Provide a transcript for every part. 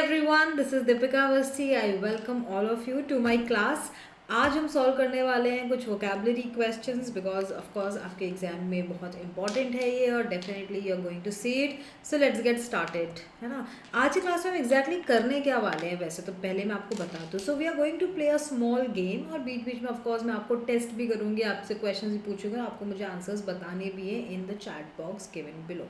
Everyone, this is Deepika Avasthi. I welcome all of you to my class. आज हम solve करने वाले हैं कुछ vocabulary questions because of course आपके एग्जाम में बहुत इंपॉर्टेंट है ये और definitely you are going to see it. So let's get started, है ना. आज की क्लास में हम एग्जैक्टली करने क्या वाले हैं वैसे तो पहले मैं आपको बता दूँ. So we are going to play a small game और बीच बीच में ऑफकोर्स मैं आपको टेस्ट भी करूँगी, आपसे क्वेश्चन भी पूछूंगा, आपको मुझे आंसर्स बताने भी हैं in the chat box given below.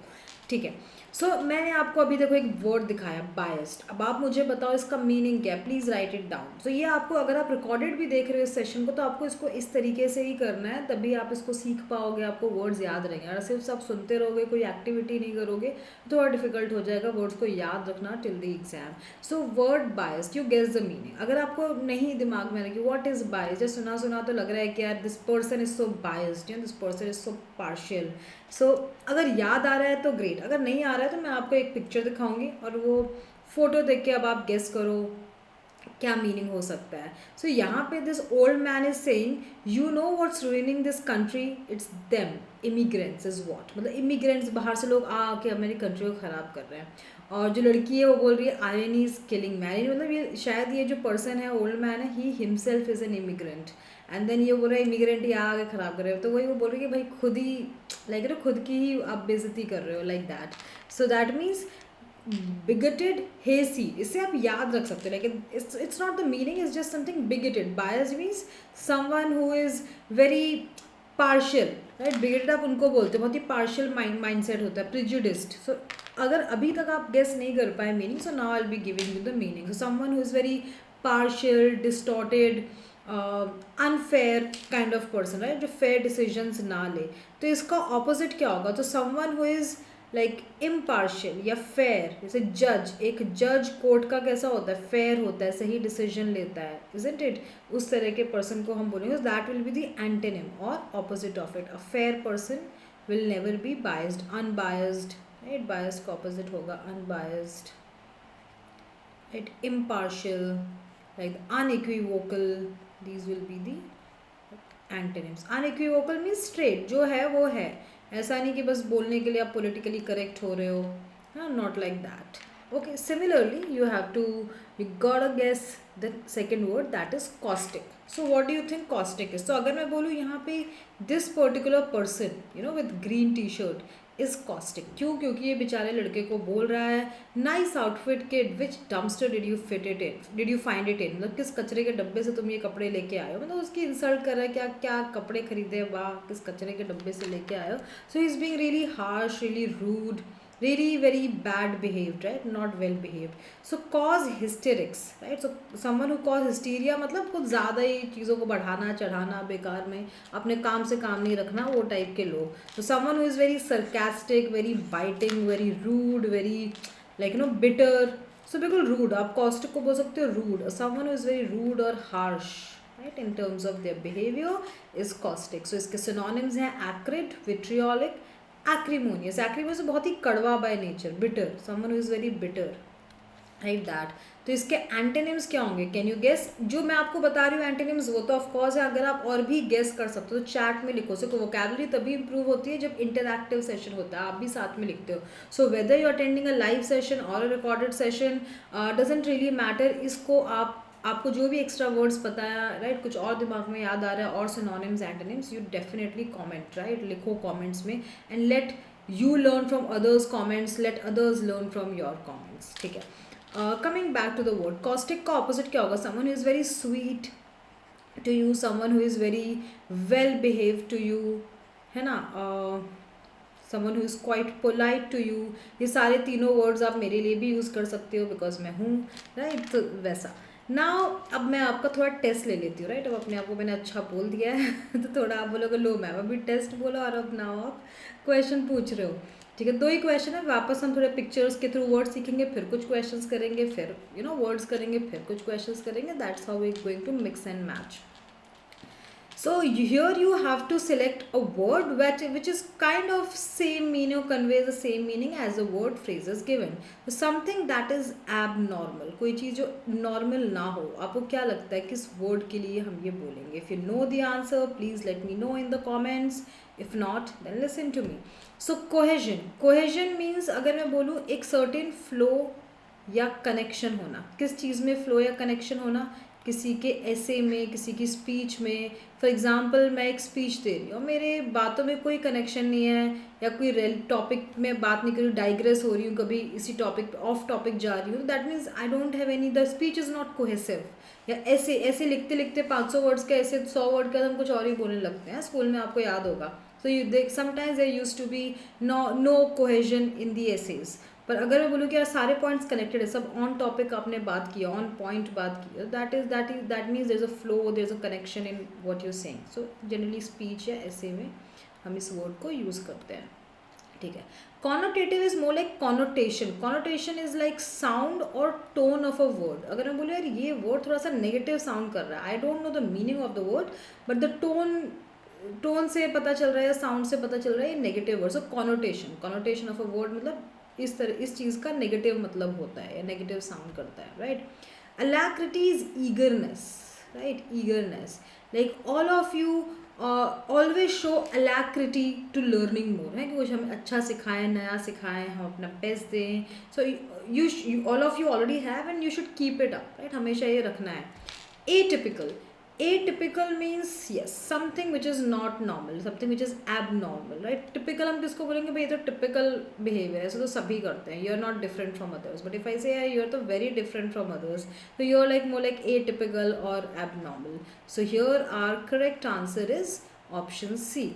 ठीक है. सो मैंने आपको अभी देखो एक वर्ड दिखाया बायस्ड. अब आप मुझे बताओ इसका मीनिंग क्या है. Please write it down. So ये आपको अगर आप रिकॉर्डेड भी देख रहे हो इस सेशन को तो आपको इसको इस तरीके से ही करना है, तभी आप इसको सीख पाओगे, आपको वर्ड्स याद रहेंगे. अगर सिर्फ आप सुनते रहोगे, कोई एक्टिविटी नहीं करोगे तो थोड़ा डिफिकल्ट हो जाएगा वर्ड्स को याद रखना till the exam. So word biased, you guess the meaning. अगर आपको नहीं दिमाग में कि व्हाट इज बायस्ड, जस्ट सुना सुना तो लग रहा है कि यार this person is so biased, this person is so partial. So अगर याद आ रहा है तो ग्रेट, अगर नहीं आ रहा है तो मैं आपको एक पिक्चर दिखाऊंगी और वो फोटो देख के अब आप गेस करो क्या मीनिंग हो सकता है. सो यहाँ पे this old man is saying you know what's ruining this country, it's them immigrants is what. मतलब इमिग्रेंट्स, बाहर से लोग आके हमारी कंट्री को ख़राब कर रहे हैं. और जो लड़की है वो बोल रही है आयरन इज किलिंग मैन. मतलब ये शायद ये जो पर्सन है ओल्ड मैन है, he himself is an immigrant. And then ये बोल रहा है इमिग्रेंट ही आगे ख़राब कर रहे हो. तो वही वो बोल रही है कि भाई खुद ही लाइक खुद की ही आप बेइज्जती कर रहे हो like that. So that means bigoted hayseed. इससे आप याद रख सकते हो, लेकिन it's not the meaning, it's just something bigoted. Biased means someone who is very partial, right? bigoted आप उनको बोलते हो बहुत ही partial mindset होता है, prejudiced. So अगर अभी तक आप guess नहीं कर पाए meaning, so now I'll be giving you the meaning. So someone who is very partial, distorted, unfair kind of person, right? जो fair decisions ना ले. तो इसका opposite क्या होगा? तो someone who is like impartial या फेयर. जैसे जज, एक जज कोर्ट का कैसा होता है, फेयर होता है, सही डिसीजन लेता है, इजंट इट. उस तरह के पर्सन को हम बोलेंगे that will be the antonym और opposite of it. A fair person will never be biased, unbiased, right. Biased का ऑपोजिट होगा unbiased, right. Impartial, like unequivocal, these will be the antonyms. Unequivocal means straight, जो है वो है, ऐसा नहीं कि बस बोलने के लिए आप पॉलिटिकली करेक्ट हो रहे हो, हाँ, not like that. Okay. Similarly you have to you got a guess the second word that is caustic. So what do you think caustic is. तो अगर मैं बोलूँ यहाँ पे this particular person you know with green T shirt is caustic. क्यों? क्योंकि ये बेचारे लड़के को बोल रहा है nice outfit kid, which dumpster did you fit it in, did you find it इन. मतलब किस कचरे के डब्बे से तुम ये कपड़े लेके आए हो. मतलब उसकी इंसल्ट कर रहा है, क्या क्या कपड़े खरीदे, वाह किस कचरे के डब्बे से लेके आए हो. So he is being really harsh, really rude, really very bad behaved, right? Not well behaved. So cause hysterics, right? So someone who cause hysteria मतलब कुछ ज़्यादा ही चीज़ों को बढ़ाना चढ़ाना, बेकार में अपने काम से काम नहीं रखना, वो टाइप के लोग. So someone who is very sarcastic, very biting, very rude, very like you know bitter. So बिल्कुल rude, आप caustic को बोल सकते हो rude. Someone who is very rude or harsh, right, in terms of their behavior is caustic. So इसके synonyms हैं acrid, vitriolic, acrimonious. Acrimonious बहुत ही कड़वा by nature, bitter, someone who is very bitter, right that. तो इसके antonyms क्या होंगे, can you guess. जो मैं आपको बता रही हूँ एंटोनिम्स वो तो ऑफकोर्स है, अगर आप और भी गेस कर सकते हो तो चैट में लिखो. सो वोकैबुलरी तभी इंप्रूव होती है जब इंटरैक्टिव सेशन होता है, आप भी साथ में लिखते हो. So whether you attending a live session और a recorded session doesn't really matter. इसको आपको जो भी एक्स्ट्रा वर्ड्स पता है, राइट, कुछ और दिमाग में याद आ रहा है और synonyms antonyms, you definitely comment, right, लिखो कमेंट्स में. And let you learn from others comments, let others learn from your comments. ठीक है. Coming back to the word caustic का ऑपोजिट क्या होगा. Someone who is very sweet to you, someone who is very well behave to you, है ना. Someone who is quite polite to you. ये सारे तीनों वर्ड्स आप मेरे लिए भी यूज़ कर सकते हो बिकॉज मैं हूँ, राइट. तो वैसा. नाउ अब मैं आपका थोड़ा टेस्ट ले लेती हूँ, राइट. अब अपने आप को मैंने अच्छा बोल दिया है तो थोड़ा आप बोलोगे लो मैम अभी टेस्ट बोला और अब नाउ आप क्वेश्चन पूछ रहे हो. ठीक है. 2 ही क्वेश्चन है. वापस हम थोड़े पिक्चर्स के थ्रू वर्ड सीखेंगे, फिर कुछ क्वेश्चंस करेंगे, फिर यू नो वर्ड्स करेंगे, फिर कुछ क्वेश्चंस करेंगे. That's how we going to mix and match. So here you have to select a word which is kind of same meaning or conveys the same meaning as the word phrases given. So something that is abnormal, कोई चीज़ जो normal ना हो. आपको क्या लगता है किस word के लिए हम ये बोलेंगे. If you know the answer, please let me know in the comments. If not, then listen to me. So cohesion. Cohesion means अगर मैं बोलूँ एक certain flow या कनेक्शन होना, किस चीज़ में फ्लो या कनेक्शन होना, किसी के ऐसे में, किसी की स्पीच में। फॉर एग्जांपल मैं एक स्पीच दे रही हूँ, मेरे बातों में कोई कनेक्शन नहीं है या कोई टॉपिक में बात नहीं कर रही हूँ, डाइग्रेस हो रही हूँ, कभी इसी टॉपिक ऑफ टॉपिक जा रही हूँ, that means I don't have any, the speech is not cohesive. या ऐसे ऐसे लिखते लिखते 500 वर्ड्स के ऐसे 100 वर्ड का हम कुछ और ही बोलने लगते हैं, स्कूल में आपको याद होगा। सो यू देख sometimes there used to be no cohesion in the essays. पर अगर मैं बोलूँ कि यार सारे पॉइंट्स कनेक्टेड है, सब ऑन टॉपिक आपने बात किया, ऑन पॉइंट बात की, that means there is a flow, there is a connection in what you saying. So generally speech या ऐसे में हम इस वर्ड को यूज़ करते हैं, ठीक है। Connotative is more like connotation. Connotation is like sound और टोन ऑफ अ वर्ड। अगर मैं बोलूँ यार ये वर्ड थोड़ा सा नेगेटिव साउंड कर रहा है, आई don't know the meaning of the word, but the tone से पता चल रहा है या साउंड से पता चल रहा है ये negative word. So connotation of a word मतलब इस चीज़ का नेगेटिव मतलब होता है या नेगेटिव साउंड करता है, right. Alacrity is eagerness, right, eagerness, like all of you always show alacrity to learning more, है कि कुछ हमें अच्छा सिखाएं, नया सिखाएं, हम अपना बेस्ट दें। So you all of you already have and you should keep it up, right, हमेशा ये रखना है। Atypical, atypical means yes something which is not normal, something which is abnormal, right। typical हम किसको बोलेंगे भाई, ये तो typical behavior है, ऐसे तो सभी करते हैं, you are not different from others, but if I say you are तो very different from others, so you are like more like atypical or abnormal। so here our correct answer is option C।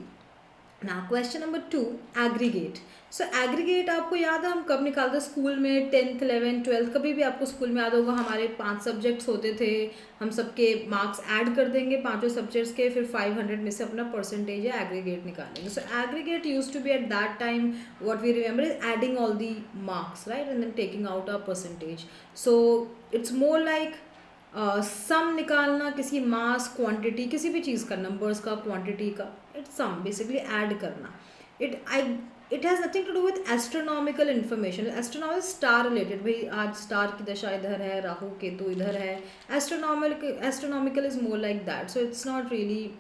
now question number 2, aggregate। So aggregate आपको याद है हम कब निकालते, school में 10th 11th 12th, कभी भी आपको स्कूल में याद होगा हमारे 5 सब्जेक्ट्स होते थे, हम सबके मार्क्स ऐड कर देंगे पांचों सब्जेक्ट्स के, फिर 500 में से अपना परसेंटेज या एग्रीगेट निकालेंगे। So aggregate used to be at that time, what we remember is adding all the marks, right, and then taking out a percentage. So it's more like sum निकालना किसी मास quantity, किसी भी चीज़ का, numbers का, quantity का, it's sum basically add करना। It has nothing to do with astronomical information. Astronomical star related, भाई आज स्टार की दशा इधर है, राहु केतु इधर है, astronomical is more like that. So it's not really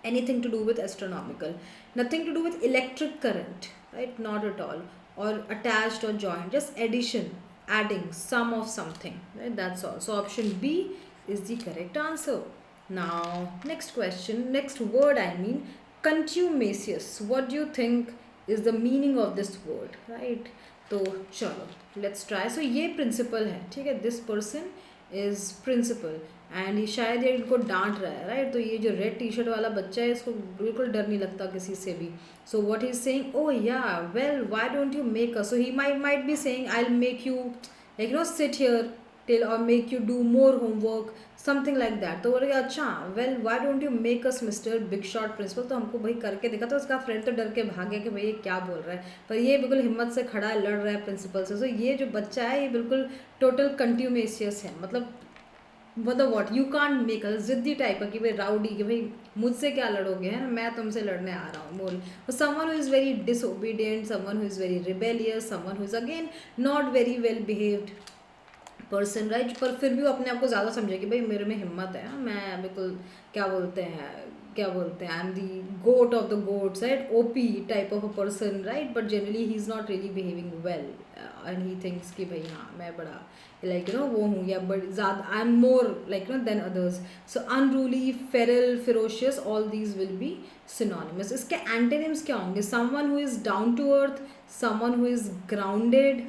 anything to do with astronomical, nothing to do with electric current, right, not at all, or attached or joined, just addition, adding sum of something, right, that's all। so option B is the correct answer। now next question, next word, I mean contumacious, what do you think is the meaning of this word, right। तो चलो let's try। so ये principal है, ठीक है, this person is principal and ये शायद ये इनको डांट रहा है, राइट। तो ये जो रेड टी शर्ट वाला बच्चा है इसको बिल्कुल डर नहीं लगता किसी से भी। So what he is saying, oh yeah well why don't you make us, so he might be saying I will make you like no sit here till और make you do more homework, something like that. तो बोलेगा अच्छा well why don't you make us mister big shot principal. तो हमको भाई करके देखा, तो उसका फ्रेंड तो डर के भाग गया कि भाई ये क्या बोल रहा है, पर ये बिल्कुल हिम्मत से खड़ा है, लड़ रहा है प्रिंसिपल से। सो ये जो बच्चा है ये बिल्कुल टोटल कंट्यूमेशियस है, मतलब what you can't make a, जिद्दी टाइप का कि भाई राउडी, कि भाई मुझसे क्या लड़ोगे, है ना, मैं तुमसे लड़ने आ रहा हूँ बोल। Someone who is very disobedient, someone who is very rebellious, someone who is again not very well behaved person, right. पर फिर भी वो अपने आप को ज़्यादा समझे कि भाई मेरे में हिम्मत है, मैं बिल्कुल क्या बोलते हैं I am the GOAT of the GOATs, right, OP type of a person, right. But generally he is not really behaving well and he thinks कि भाई हाँ मैं बड़ा लाइक यू नो वो हूँ, या बट ज़्यादा I am more like know than others. So unruly, feral, ferocious, all these will be synonymous. इसके एंटेनिम्स क्या होंगे, someone who is down to earth, someone who is grounded,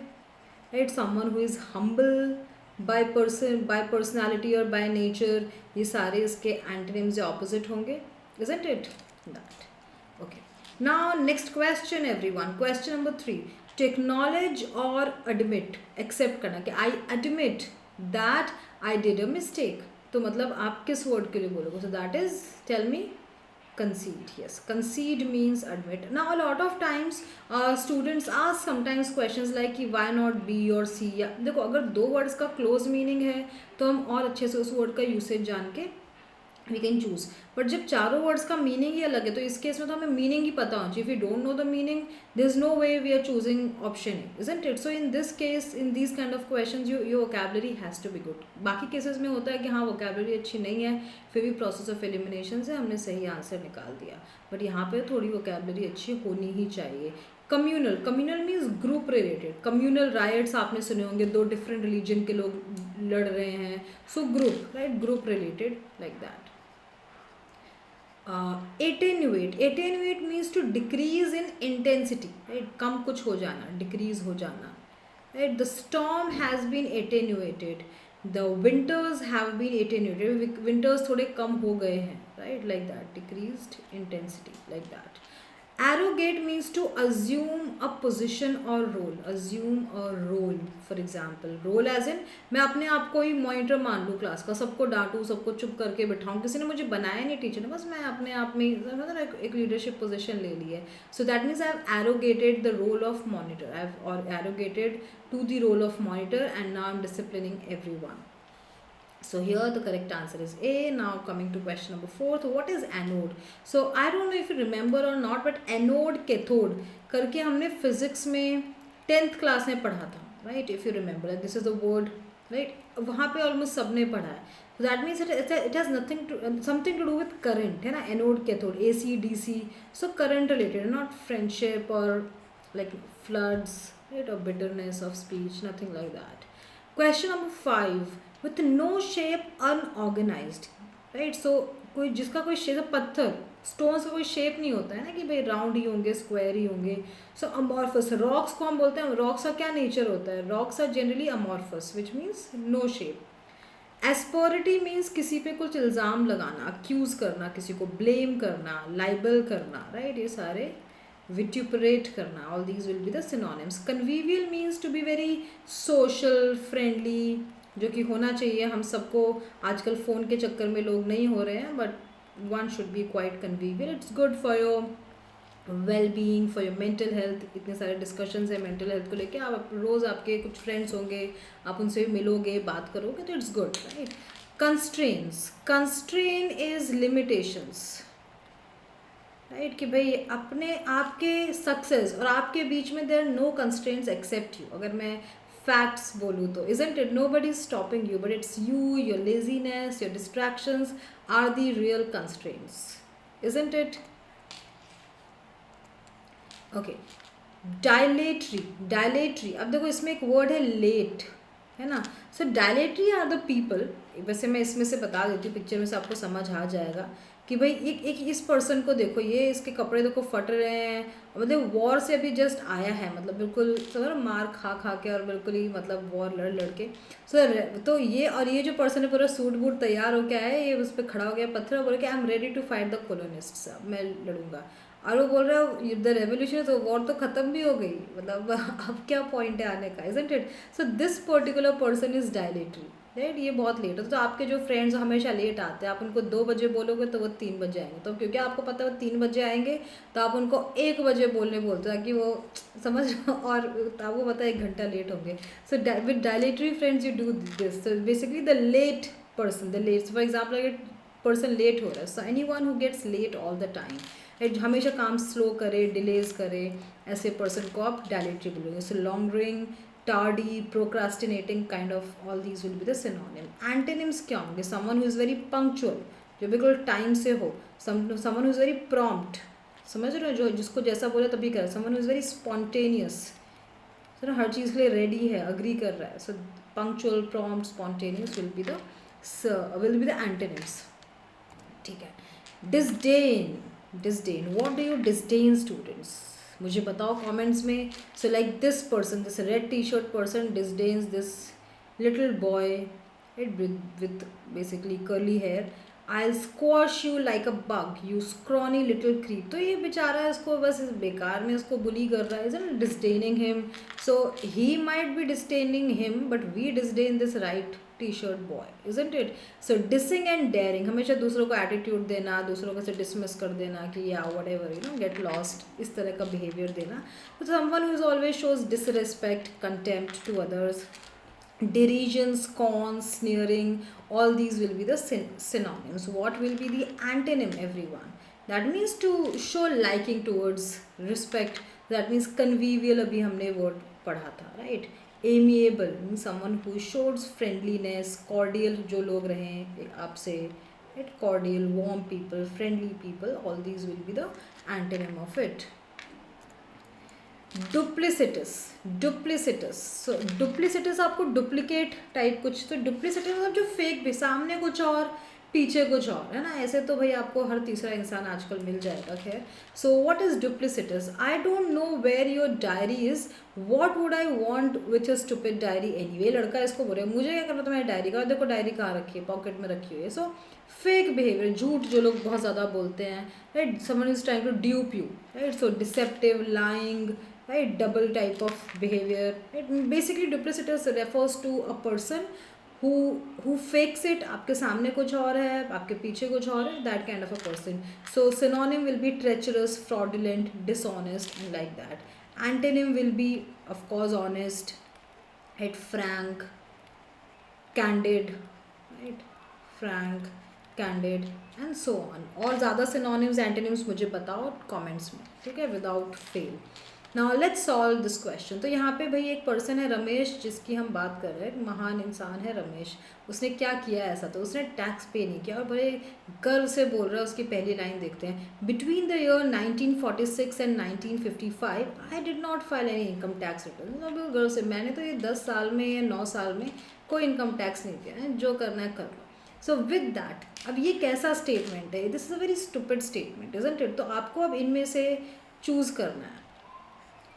right, someone who is humble, by personality और by nature, ये सारे इसके antonyms या opposite होंगे, isn't it that okay। now next question everyone, question number 3, to acknowledge or admit, accept करना कि I admit that I did a mistake। तो मतलब आप किस वर्ड के लिए बोलोगे, so that is tell me concede, yes, concede means admit। now a lot of times students ask sometimes questions like कि why not B or C, या देखो अगर दो वर्ड्स का क्लोज मीनिंग है तो हम और अच्छे से उस वर्ड का यूसेज जान के वी कैन चूज, बट जब चारों वर्ड्स का मीनिंग ही अलग है तो इस केस में तो हमें मीनिंग ही पता होना चाहिए। If you don't know the meaning there is no way we are choosing option A, isn't it. So in this case, in this kind of questions your vocabulary has to be good. बाकी cases में होता है कि हाँ vocabulary अच्छी नहीं है, फिर भी प्रोसेस ऑफ एलिमिनेशन से हमने सही आंसर निकाल दिया, बट यहाँ पे थोड़ी वोकैबुलरी अच्छी होनी ही चाहिए। Communal, communal means group related, communal rights आपने सुने होंगे, दो डिफरेंट रिलीजन के लोग लड़ रहे हैं, so group, right, group related, like that. Attenuate, attenuate means to decrease in intensity, right, कम कुछ हो जाना, डिक्रीज हो जाना, right? The storm has been attenuated, the winters have been attenuated, winters थोड़े कम हो गए हैं, right, like that, decreased intensity, like that. Arrogate means to assume a position or role, assume a role, for example role as in मैं अपने आप को ही monitor मान लूँ क्लास का, सबको डांटूँ, सबको चुप करके बैठाऊँ, किसी ने मुझे बनाया नहीं टीचर ने, बस मैं अपने आप में मतलब एक लीडरशिप पोजीशन ले ली है. So that means I have arrogated the role of monitor, I have और arrogated to the role of monitor, and now I'm disciplining everyone. So here the correct answer is A. Now coming to question number 4, what is anode? So I don't know if you remember or not, but anode cathode करके हमने physics में 10th class में पढ़ा था, right? If you remember, this is the word, right? वहाँ पे almost सबने पढ़ा है. So that means it has something to do with current, है ना? Anode cathode, AC DC, so current related, not friendship or like floods, right, or bitterness of speech, nothing like that. Question number 5, with no shape, unorganized, right? So कोई जिसका कोई shape, पत्थर, stones का कोई shape नहीं होता है ना कि भाई राउंड ही होंगे, स्क्वायर ही होंगे. सो अमॉर्फस, रॉक्स को हम बोलते हैं, रॉक्स का क्या नेचर होता है, rocks are generally amorphous, which means no shape. Asperity means किसी पे कुछ इल्ज़ाम लगाना, अक्यूज़ करना, किसी को ब्लेम करना, लाइबल करना, राइट, ये सारे vituperate करना, all these will be the synonyms. Convivial means to be very social, friendly, जो कि होना चाहिए हम सबको. आजकल फ़ोन के चक्कर में लोग नहीं हो रहे हैं, but one should be quite convivial. It's good for your well-being, for your mental health. इतने सारे discussions हैं mental health को लेके, आप रोज़ आपके कुछ friends होंगे, आप उनसे मिलोगे, बात करोगे, तो it's good, right? Constraints, constraint is limitations, right, कि भाई अपने आपके सक्सेस और आपके बीच में there no constraints except you. अगर मैं फैक्ट्स बोलूँ तो isn't it, nobody is stopping you, but it's you, your laziness, your distractions are the real constraints, isn't it. Okay, dilatory, dilatory, अब देखो इसमें एक वर्ड है लेट, है ना. So dilatory are the people, वैसे मैं इसमें से बता देती हूँ, पिक्चर में से आपको समझ आ जाएगा कि भाई एक इस पर्सन को देखो, ये इसके कपड़े देखो फट रहे हैं, मतलब वॉर से अभी जस्ट आया है, मतलब बिल्कुल समझ, मार खा खा के और बिल्कुल ही मतलब वॉर लड़ लड़ के. सो तो ये, और ये जो पर्सन है पूरा सूट बूट तैयार होके आया है, ये उस पर खड़ा हो गया पत्थर, बोल के I am ready to fight the colonists, मैं लड़ूंगा. और वो बोल रहा है द रेवोल्यूशन, तो वॉर तो ख़त्म भी हो गई, मतलब अब क्या पॉइंट है आने का, isn't it. So this particular person is dilatory, right. ये बहुत लेट होता है, तो आपके जो फ्रेंड्स हमेशा लेट आते हैं, आप उनको 2 बजे बोलोगे तो वो 3 बजे आएंगे, तो क्योंकि आपको पता है वो 3 बजे आएंगे, तो आप उनको 1 बजे बोलने बोलते हैं कि वो समझ, और आपको पता है 1 घंटा लेट होंगे. So with dilatory friends you do this. So basically the late person, the late, for example अगर पर्सन लेट हो रहा है, so any one who gets late all the time, हमेशा काम स्लो करे, डिलेज करे, ऐसे पर्सन को आप डायलेटरी बोलोगे. सो लॉन्गरिंग, tardy, procrastinating, kind of all these will be the synonym. Antonyms क्या होंगे? Someone who is very punctual, जो बिल्कुल टाइम से हो. Someone who is very prompt, समझ रहे हो, जो जिसको जैसा बोले तभी करे. Someone who is very spontaneous, तो हर चीज़ के लिए रेडी है, अग्री कर रहा है. So punctual, prompt, spontaneous will be the antonyms. ठीक है. Disdain, disdain, what do you disdain students? मुझे बताओ कमेंट्स में. So like this person, this red T-shirt person disdains this little boy with basically curly hair. I squash you like a bug, you scrawny little creep. तो ये बेचारा इसको बस इस बेकार में इसको बुली कर रहा है, isn't disdaining him. So he might be disdaining him, but we disdain this right T-shirt boy, isn't it? So dissing and daring, हमेशा दूसरों को एटीट्यूड देना, दूसरों को से डिसमिस कर देना कि या whatever, you know, get lost, इस तरह का बिहेवियर देना. So someone who is always shows disrespect, contempt to others, derision, scorn, sneering, all these will be the synonyms. What will be the antonym, everyone? That means to show liking towards, respect. That means convivial, अभी हमने word पढ़ा था, right? Amiable means someone who shows friendliness, cordial, जो लोग रहें आपसे, right? Cordial, warm people, friendly people, all these will be the antonym of it. डुप्लिसिटस, डुप्लिसिटस, सो डुप्लिसिटस आपको duplicate type कुछ, तो डुप्लिसिटस मतलब जो फेक भी, सामने कुछ और पीछे कुछ और, है ना? ऐसे तो भाई आपको हर तीसरा इंसान आजकल मिल जाएगा। खैर, so what is duplicitous? I don't know where your diary is, what would I want with your stupid diary anyway. लड़का इसको बोल रहा है मुझे क्या करना तुम्हारी डायरी का, देखो डायरी कहाँ रखी है, पॉकेट में रखी हुई है। सो फेक बिहेवियर, झूठ जो लोग बहुत ज़्यादा बोलते हैं, right? Someone is trying to dupe you, right? So deceptive, lying, right? Double type of behavior, right? Basically duplicitous refers to a person who fakes it, आपके सामने कुछ और है, आपके पीछे कुछ और है, that kind of a person. So synonym will be treacherous, fraudulent, dishonest, and like that. Antonym will be of course honest, right? Frank, candid, right? Frank, candid, and so on. और ज़्यादा synonyms, antonyms मुझे बताओ comments में, ठीक है, without fail. Now let's solve this question. तो यहाँ पे भाई एक पर्सन है रमेश, जिसकी हम बात कर रहे हैं, महान इंसान है रमेश। उसने क्या किया ऐसा? तो उसने टैक्स पे नहीं किया और बड़े गर्व से बोल रहा है। उसकी पहली लाइन देखते हैं, between the year 1946 and 1955 I did not file any income tax return. मतलब गर्व से, मैंने तो ये 10 साल में या 9 साल में कोई इनकम टैक्स नहीं दिया है, जो करना है कर लो। सो विद दैट, अब ये कैसा स्टेटमेंट है? This is a very stupid statement, isn't it? तो आपको अब इनमें से चूज़ करना है।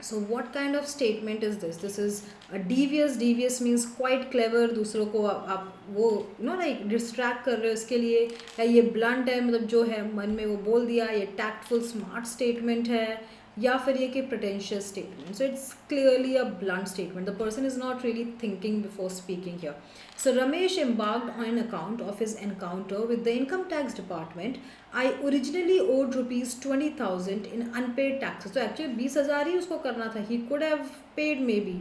So what kind of statement is this? This is a devious. Devious means quite clever. दूसरों को आप वो like distract कर रहे हो इसके लिए, या ये blunt है, मतलब जो है मन में वो बोल दिया, ये tactful smart statement है, या फिर ये कि pretentious statement. So it's clearly a blunt statement. The person is not really thinking before speaking here. So Ramesh embarked on an account of his encounter with the income tax department. I originally owed rupees 20,000 in unpaid taxes. तो actually 20,000 ही उसको करना था. He could have paid maybe.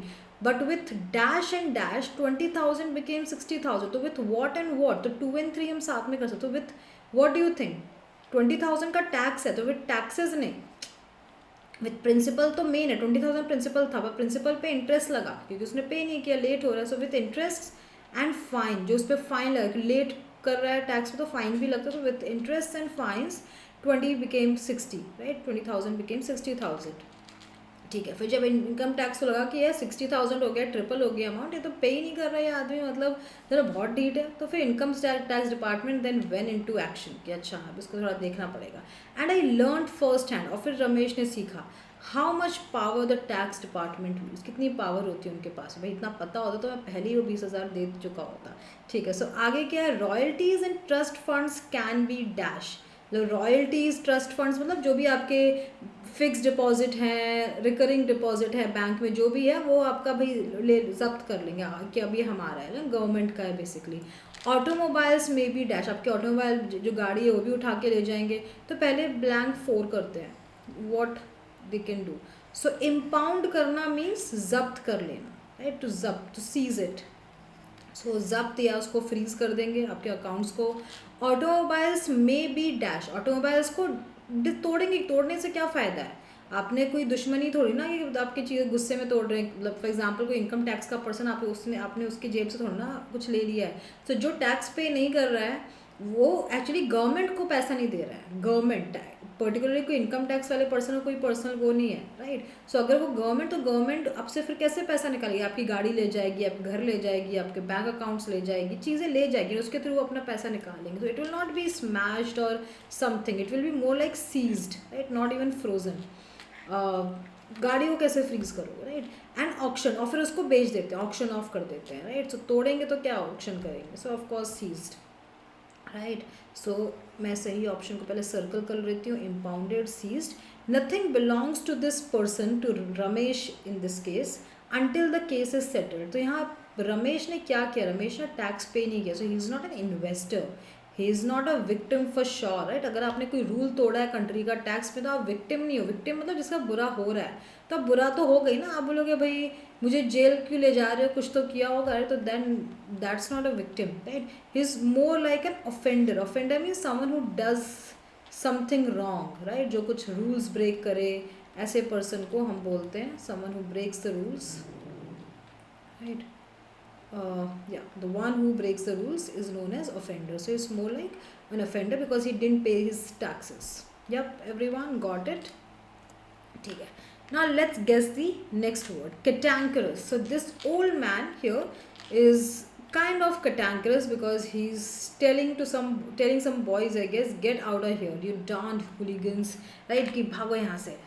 But with dash and dash 20,000 became 60,000. तो with what and what? तो 2 and 3 हम साथ में कर सकते. तो with what do you think? 20,000 का टैक्स है, तो with taxes नहीं, विथ प्रिंसिपल तो मेन है। 20,000 प्रिंसिपल था, पर प्रिंसिपल पे इंटरेस्ट लगा क्योंकि उसने पे नहीं किया, लेट हो रहा है। So with interest and fine, जो उस पर फाइन लगा, लेट कर रहा है टैक्स पे तो फाइन भी लगता है। तो with interest and fines 20 became 60, right? 20,000 became 60,000, ठीक है। फिर जब इनकम टैक्स को लगा कि यार 60,000 हो गया, ट्रिपल हो गया अमाउंट, ये तो पे ही नहीं कर रहा है आदमी, मतलब जरा बहुत डीट है। तो फिर income tax department then went into action कि अच्छा अब इसको थोड़ा देखना पड़ेगा। And I learn first hand, और फिर रमेश ने सीखा how much power the tax department use, कितनी पावर होती है उनके पास। भाई इतना पता होता तो मैं पहले ही वो 20,000 दे चुका होता, ठीक है। सो आगे क्या है? Royalties and trust funds can be dash. Royalties, trust funds मतलब जो भी आपके फिक्स डिपॉजिट हैं, रिकरिंग डिपॉजिट है बैंक में, जो भी है वो आपका भाई ले जब्त कर लेंगे कि अभी हमारा है ना, गवर्नमेंट का है बेसिकली। ऑटोमोबाइल्स में भी डैश, आपके ऑटोमोबाइल जो गाड़ी है वो भी उठा के ले जाएंगे। तो पहले ब्लैंक 4 करते हैं, what they can do. So impound करना मीन्स जब्त कर लेना, राइट? टू जब्त, टू सीज इट। सो जब्त या उसको फ्रीज कर देंगे आपके अकाउंट्स को। ऑटोमोबाइल्स में भी डैश, ऑटोमोबाइल्स को तोड़ेंगे। तोड़ने से क्या फ़ायदा है? आपने कोई दुश्मनी थोड़ी ना कि आपकी चीज़ गुस्से में तोड़ रहे हैं। मतलब फॉर एग्जांपल कोई इनकम टैक्स का पर्सन आपने उसकी जेब से थोड़ा ना कुछ ले लिया है। तो जो टैक्स पे नहीं कर रहा है वो एक्चुअली गवर्नमेंट को पैसा नहीं दे रहा है। गवर्नमेंट पर्टिकुलरली कोई इनकम टैक्स वाले पर्सन कोई पर्सनल वो नहीं है, राइट? सो अगर वो गवर्नमेंट, तो गवर्नमेंट आपसे फिर कैसे पैसा निकालेगी? आपकी गाड़ी ले जाएगी, आपके घर ले जाएगी, आपके बैंक अकाउंट्स ले जाएगी, चीज़ें ले जाएगी, उसके थ्रू अपना पैसा निकालेंगे। तो it will not be smashed और something, it will be more like seized, right? Not even frozen. गाड़ी को कैसे फ्रीज करोगे, राइट? एंड ऑक्शन, और फिर उसको बेच देते हैं, ऑक्शन ऑफ कर देते हैं, राइट? सो तोड़ेंगे तो क्या ऑक्शन करेंगे? So of course seized, right? So मैं सही ऑप्शन को पहले सर्कल कर लेती हूँ, impounded, seized. Nothing belongs to this person, to Ramesh in this case, until the case is settled. तो यहाँ रमेश ने क्या किया? रमेश ने टैक्स पे नहीं किया। So he is not an investor, he is not a victim for sure, right? अगर आपने कोई रूल तोड़ा है कंट्री का टैक्स में, तो आप विक्टिम नहीं हो। विक्टिम मतलब जिसका बुरा हो रहा है, तो अब बुरा तो हो गई ना। आप बोलोगे भाई मुझे जेल क्यों ले जा रहे हो, कुछ तो किया होगा, तो then that's not a victim, right? He is more like an offender. Offender means someone who does something wrong, right? जो कुछ रूल्स ब्रेक करे, ऐसे पर्सन को हम बोलते हैं someone who breaks the rules, right? Yeah, the one who breaks the rules is known as offender. So it's more like an offender because he didn't pay his taxes. Yep, everyone got it. ठीक है. Now let's guess the next word, cantankerous. So this old man here is kind of cantankerous because he's telling some boys, I guess, get out of here, you darned hooligans, right? कि भागो यहाँ से,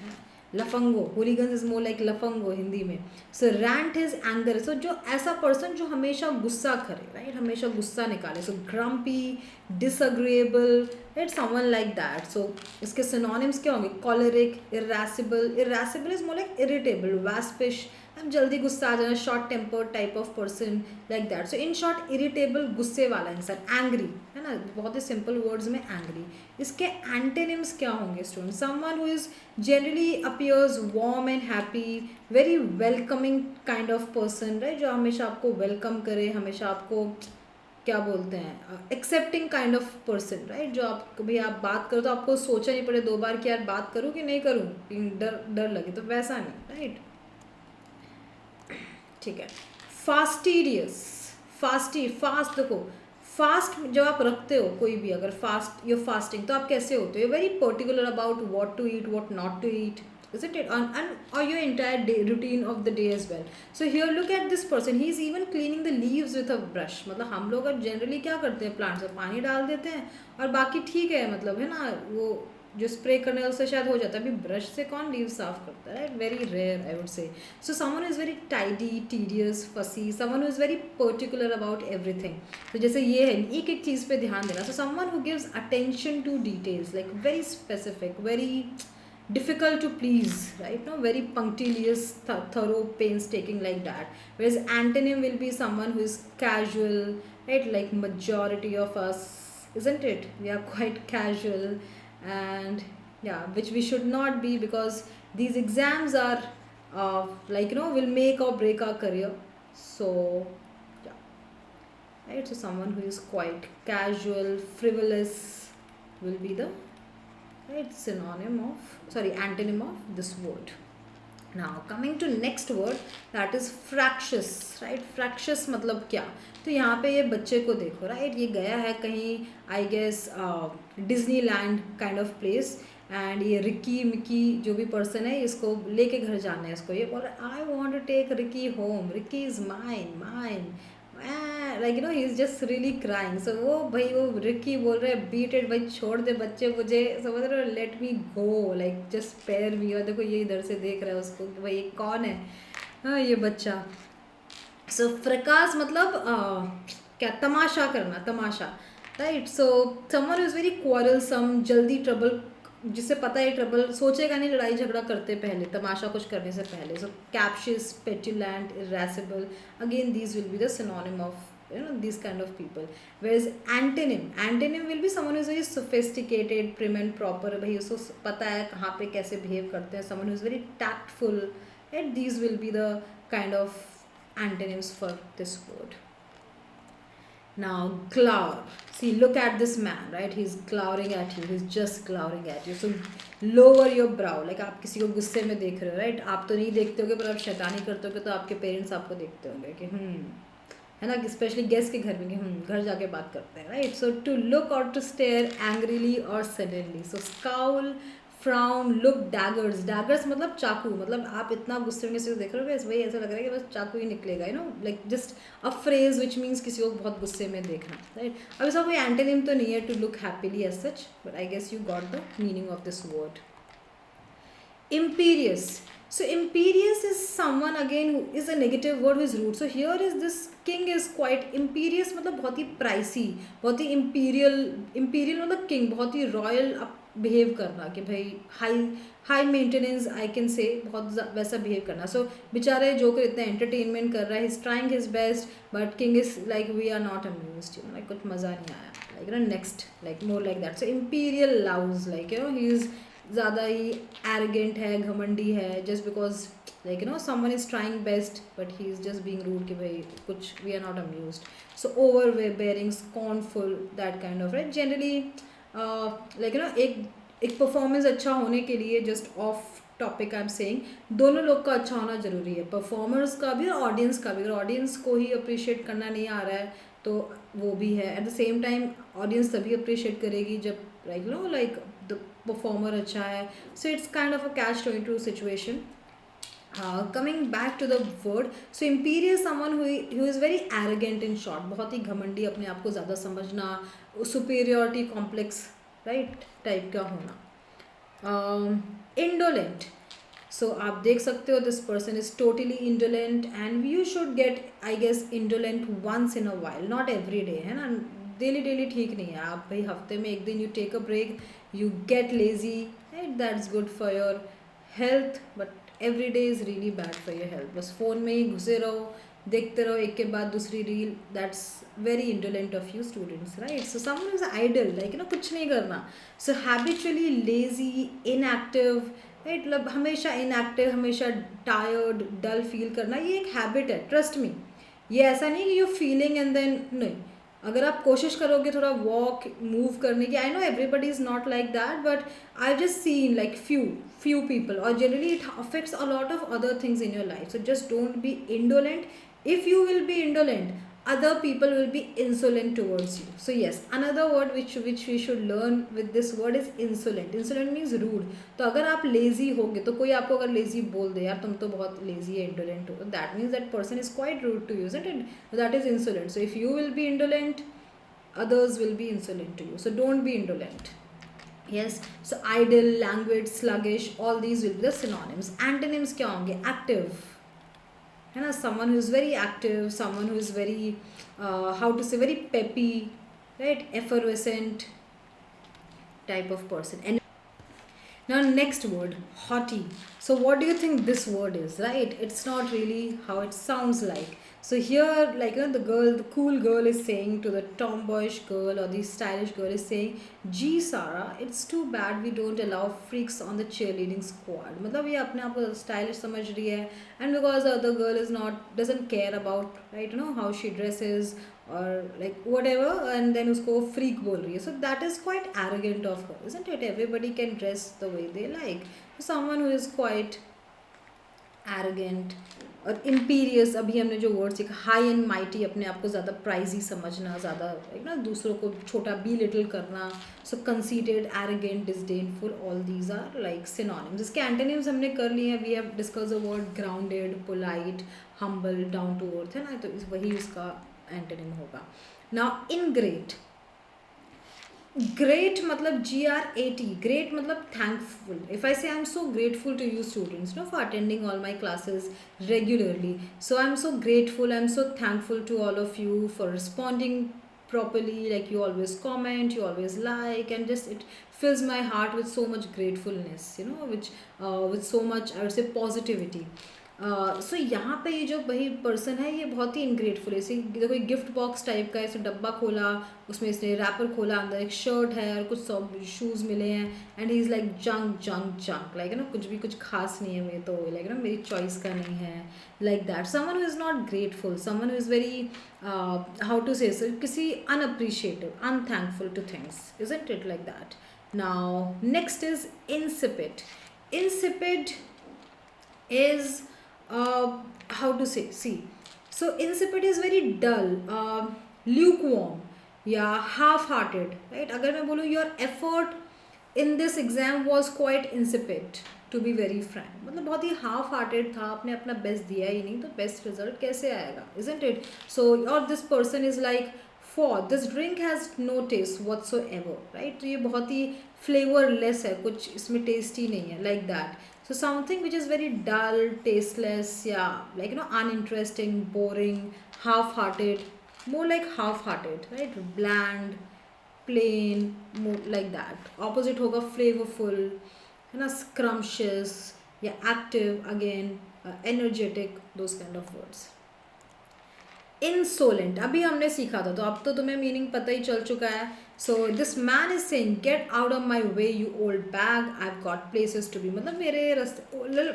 लफंगो, हूलिगन्स is more like लफंगो Hindi में. सो rant is anger. सो जो ऐसा person जो हमेशा गुस्सा करे, राइट, हमेशा गुस्सा निकाले. So grumpy, disagreeable, right, someone like that. So इसके सिनोनिम्स क्या होंगे? Choleric, irascible. Irascible is more like irritable, waspish, जल्दी गुस्सा आ जाना, short temper type of person, like that. So in short irritable, गुस्से वाला इंसान. एंग्री है ना, बहुत ही सिंपल वर्ड्स में एंग्री. इसके एंटेनिम्स क्या होंगे student? Someone who is generally appears warm and happy, very welcoming kind of person, right, जो हमेशा आपको वेलकम करे, हमेशा आपको क्या बोलते हैं, accepting kind of person, right, जो आप कभी आप बात करो तो आपको सोचा नहीं पड़े 2 बार कि यार बात करूँ कि नहीं करूँ, डर डर लगे, तो वैसा नहीं, राइट. ठीक है. फास्टिडियस, फास्ट देखो, फास्ट जब आप रखते हो कोई भी, अगर फास्ट यू फास्टिंग, तो आप कैसे होते हो? Very particular about what to eat, what not to eat, isn't it? Or your entire day routine of the day as well. So here look at this person, he is even cleaning the leaves with a brush. मतलब हम लोग अब generally क्या करते हैं, plants में पानी डाल देते हैं और बाकी ठीक है, मतलब है ना, वो जो स्प्रे करने उससे शायद हो जाता है. अभी ब्रश से कौन लीव साफ करता है, right? Very rare I would say. So someone is very tidy, tedious, fussy, someone is very particular about everything. तो जैसे ये है, एक एक चीज़ पे ध्यान देना. So someone who gives attention to details, like very specific, very difficult to please, right? No, very punctilious, thorough, painstaking, like that. Whereas antonym will be someone who is casual, right? Like majority of us, isn't it? We are quite casual, and yeah, which we should not be, because these exams are like, will make or break our career. So yeah, right. So someone who is quite casual, frivolous will be the right antonym of this word. Now coming to next word, that is fractious, right? Fractious मतलब क्या? तो यहाँ पे ये बच्चे को देखो, right, ये गया है कहीं, I guess Disneyland kind of place, and ये रिकी मिकी जो भी पर्सन है, इसको लेके घर जाना है. इसको ये बोल रहा है, I want to take Ricky home, Ricky is mine, like he is just really crying. So वो रिकी बोल रहे हैं, बीट इट भाई, छोड़ दे बच्चे मुझे, समझ रहे हो, लेट मी गो, लाइक जस्ट स्पेयर मी. और देखो ये इधर से देख रहा है उसको कि भाई ये कौन है, हाँ ये बच्चा. सो फ्रकास मतलब क्या, तमाशा करना, तमाशा, right. So someone is very quarrelsome, जल्दी ट्रबल, जिससे पता है ट्रबल, सोचेगा नहीं लड़ाई झगड़ा करते पहले, तमाशा कुछ करने से पहले. So captious, petulant, irascible, again these will be the synonym of these kind of people. Whereas antonym will be someone who is very sophisticated, prim and proper, भाई उसको पता है कहाँ पे कैसे behave करते हैं. Someone who is very tactful, and these will be the kind of antonyms for this word. Now glower, see, look at this man, right? He's glowering at you, he's just glowering at you. So lower your brow, like आप किसी को गुस्से में देख रहे हो, right? आप तो नहीं देखते होगे, पर आप शैतानी करते होगे तो आपके पेरेंट्स आपको देखते होंगे कि है ना, स्पेशली गेस्ट के घर में कि घर जाके बात करते हैं, राइट? सो टू लुक और टू स्टेयर एंग्रीली और सडनली. So scowl, frown, look, daggers. Daggers मतलब चाकू, मतलब आप इतना गुस्से में से देख रहे हो, वही ऐसा लग रहा है कि बस चाकू ही निकलेगा, like just a phrase which means किसी को बहुत गुस्से में देखना, राइट? अब इसका कोई एंटोनिम तो नहीं है to look happily as such, but I guess you got the meaning of this word. Imperious. So imperious is someone again who is a negative word, who is rude. So here is this king is quite imperious, मतलब बहुत ही pricey, बहुत ही imperial मतलब king, बहुत ही royal behave करना, कि भाई high maintenance, I can say, बहुत वैसा बिहेव करना. सो बेचारे जो कि इतना एंटरटेनमेंट कर रहा है, is trying his best, but king is like we are not amused, like कुछ मज़ा नहीं आया, like next, like more like that. So imperial लाउज, लाइक ही इज़ ज़्यादा ही एरोगेंट है, घमंडी है, just because like someone is trying best but he is just being rude, कि भाई कुछ we are not amused. So overbearing, scornful, that kind of, right? Generally like एक performance अच्छा होने के लिए, just of topic I am saying, दोनों लोग का अच्छा होना ज़रूरी है, परफॉर्मर्स का भी और ऑडियंस का भी. अगर ऑडियंस को ही अप्रिशिएट करना नहीं आ रहा है तो वो भी है. At the same time audience तभी अप्रिशिएट करेगी जब लाइक द परफॉर्मर अच्छा है. So it's kind of a catch 22 situation. Coming back to the word, so imperious someone who is very arrogant in short, बहुत ही घमंडी, अपने आप को ज़्यादा समझना, superiority complex, right, टाइप का होना. Indolent, so आप देख सकते हो this person is totally indolent and you should get I guess indolent once in a while, not every day, है ना. डेली डेली ठीक नहीं है. आप भाई हफ्ते में एक दिन you take a break, you get lazy, right, that's good for your health, but every day is really bad for your health. बस फ़ोन में ही घुसे रहो, देखते रहो एक के बाद दूसरी reel, that's very indolent of you students, right? So someone is idle, like you know, कुछ नहीं करना. So habitually lazy, inactive, right, मतलब हमेशा inactive, हमेशा tired, dull feel करना, ये एक habit है, trust me. ये ऐसा नहीं कि you're feeling and then नहीं. अगर आप कोशिश करोगे थोड़ा वॉक मूव करने की, I know everybody is not like that, but I just seen like few people, or generally it affects a lot of other things in your life. So just don't be indolent. If you will be indolent, other people will be insolent towards you. So yes, another word which we should learn with this word is insolent. Insolent means rude. तो अगर आप lazy होगे, तो कोई आपको अगर lazy बोल दे, यार तुम तो बहुत lazy है, indolent हो, that means that person is quite rude to you, isn't it? That is insolent. So if you will be indolent, others will be insolent to you. So don't be indolent. Yes, so idle, languid, sluggish, all these will be the synonyms. Antonyms क्या होंगे? Active, है ना, someone who is very active, someone who is very how to say, very peppy, right, effervescent type of person. And now next word, haughty. So what do you think this word is, right? It's not really how it sounds like. So here, like you know, the cool girl is saying to the tomboyish girl, or the stylish girl is saying, "Gee, Sarah, it's too bad we don't allow freaks on the cheerleading squad." मतलब ये अपने आप को stylish समझ रही है, and because the other girl is not, doesn't care about, right, you know, how she dresses or like whatever, and then उसको freak बोल रही है. So that is quite arrogant of her, isn't it? Everybody can dress the way they like. So someone who is quite arrogant और imperious, अभी हमने जो word सीखा, high and mighty, अपने आप को ज़्यादा प्राइजी समझना, ज़्यादा ना दूसरों को छोटा belittle करना. सो conceited, arrogant, disdainful, all these are like synonyms. इसके antonyms हमने कर लिए हैं. We have discussed the word grounded, polite, humble, down to earth, है ना, तो वही उसका एंटोनिम होगा. नाउ इनग्रेट, ग्रेट मतलब GRAT, ग्रेट मतलब thankful. If I say I am so grateful to you students, no, for attending all my classes regularly. So I am so grateful, I am so thankful to all of you for responding properly, like you always comment, you always like, and just it fills my heart with so much gratefulness, you know, which with so much, I would say, positivity. सो यहाँ पे ये जो भाई person है, ये बहुत ही इनग्रेटफुल है. इसे देखो, एक गिफ्ट बॉक्स टाइप का है. इसे डब्बा खोला, उसमें इसने रैपर खोला, अंदर एक शर्ट है और कुछ शूज़ मिले हैं, and he is like junk junk junk, like ना कुछ भी कुछ खास नहीं है, मैं तो लाइक ना मेरी चॉइस का नहीं है, like that. Someone who is not grateful, someone who is very how to say, किसी unappreciative, unthankful to things, isn't it like that. Now next is insipid. Insipid is how to say, see, so insipid is very dull, lukewarm, या half hearted, right. अगर मैं बोलूँ your effort in this exam was quite insipid, to be very frank, मतलब बहुत ही half hearted था, आपने अपना best दिया ही नहीं, तो बेस्ट रिजल्ट कैसे आएगा, isn't it? So or this person is like, for this drink has no taste whatsoever, right. तो ये बहुत ही फ्लेवरलेस है, कुछ इसमें टेस्ट ही नहीं है, like that. So something which is very dull, tasteless, yeah, like you know, uninteresting, boring, half-hearted, more like half-hearted, right? Bland, plain, more like that. Opposite होगा flavorful, है ना, scrumptious, yeah, active, again, energetic, those kind of words. Insolent अभी हमने सीखा था, तो अब तो तुम्हें मीनिंग पता ही चल चुका है. So this man is saying, get out of my way you old bag, I have got places to be. मतलब मेरे रास्ते,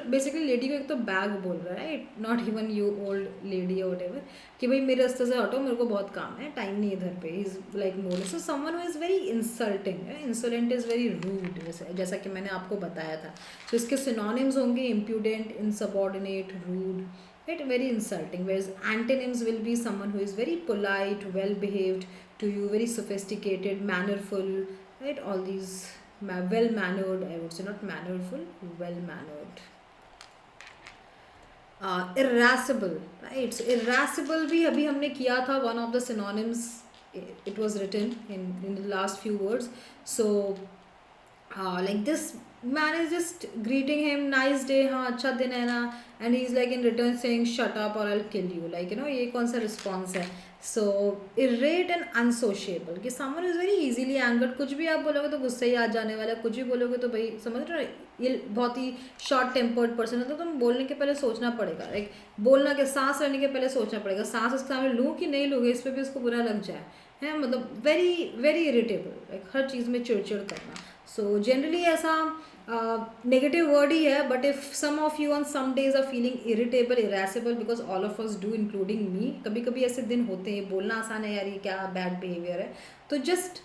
बेसिकली लेडी को एक तो बैग बोल रहा है, right, not even you old lady और वट, कि भाई मेरे रास्ते से हटो, मेरे को बहुत काम है, टाइम नहीं है इधर पे. Is like more, so someone who is very insulting. Insolent is very rude, जैसा कि मैंने आपको बताया था. सो इसके सिनोनिम्स होंगे impudent, insubordinate, rude, right, very insulting. Whereas antonyms will be someone who is very polite, well behaved to you, very sophisticated, mannerful, right, all these, well mannered, I would say, not mannerful, well mannered. irascible, right? So irascible भी अभी हमने किया था, one of the synonyms, it was written in the last few words. So like this man is just greeting him, nice day, हाँ अच्छा दिन है ना, and he's like in return saying shut up or I'll kill you, like ये कौन सा response है? So irate and unsociable, कि someone is very easily angered, कुछ भी आप बोलोगे तो गुस्से ही आ जाने वाला है, कुछ भी बोलोगे तो भाई समझ रहे हो, ये बहुत ही शॉर्ट टेम्पर्ड पर्सन है, तो तुम बोलने के पहले सोचना पड़ेगा, लाइक बोलना के सांस लेने के पहले सोचना पड़ेगा, सांस उसके सामने लूँ कि नहीं लूँगी, इस पर भी उसको बुरा लग जाए, है मतलब वेरी वेरी इरिटेबल, लाइक हर चीज़ में चिड़चिड़ करना. सो जनरली ऐसा नेगेटिव वर्ड ही है, but if some of you on some days are feeling irritable, irascible, because all of us do including me, कभी कभी ऐसे दिन होते हैं, बोलना आसान है यार ये क्या बैड बिहेवियर है, तो just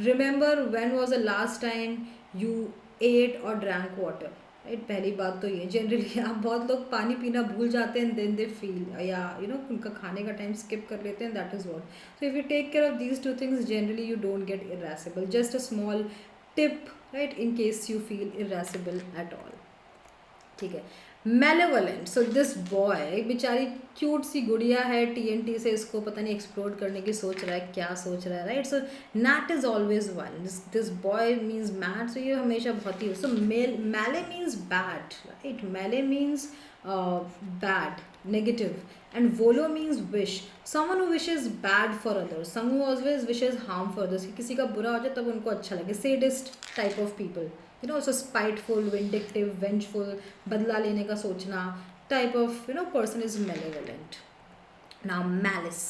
remember when was the last time you ate और ड्रैंक वाटर, राइट? पहली बात तो ये, जनरली आप बहुत लोग पानी पीना भूल जाते हैं, देन दे फील, या उनका खाने का टाइम स्किप कर लेते हैं, that is what. So if you take care of these two things, generally you don't get irascible. Just a small tip, right, in case you feel irascible at all. ठीक है. Malevolent, so this boy बेचारी cute सी गुड़िया है, TNT से इसको पता नहीं एक्सप्लोर करने की सोच रहा है, क्या सोच रहा है, right? So Nat is always one, this boy means mad, so ये हमेशा बहुत ही, so male means bad, right? Male means bad, negative, and volo means wish, someone who wishes bad for others, someone who always wishes harm for others, कि किसी का बुरा हो जाए तब उनको अच्छा लगे, sadist type of people, so spiteful, vindictive, vengeful, बदला लेने का सोचना type of person is malevolent. Now malice,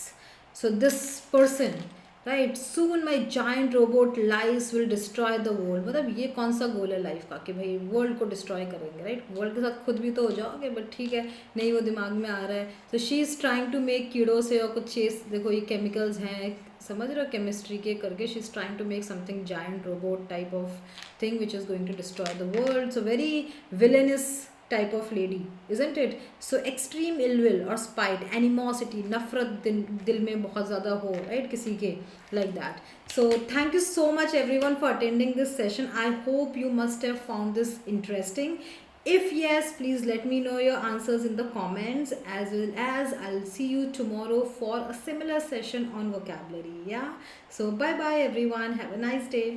so this person, right, soon my giant robot lice will destroy the world, मतलब ये कौन सा गोल है लाइफ का कि भाई वर्ल्ड को डिस्ट्रॉय करेंगे, राइट? वर्ल्ड के साथ खुद भी तो हो जाओगे, बट ठीक है, नहीं वो दिमाग में आ रहा है. तो she is trying to make कीड़ों से और कुछ चीज़, देखो ये केमिकल्स हैं, समझ रहे हो, केमिस्ट्री के करके she is trying to make something giant robot type of thing which is going to destroy the world. So very villainous type of lady, isn't it? So extreme ill will or spite, animosity, नफरत दिल में बहुत ज़्यादा हो, right, किसी के, like that. So thank you so much everyone for attending this session. I hope you must have found this interesting. If yes, please let me know your answers in the comments, as well as I'll see you tomorrow for a similar session on vocabulary. Yeah, so bye bye everyone, have a nice day.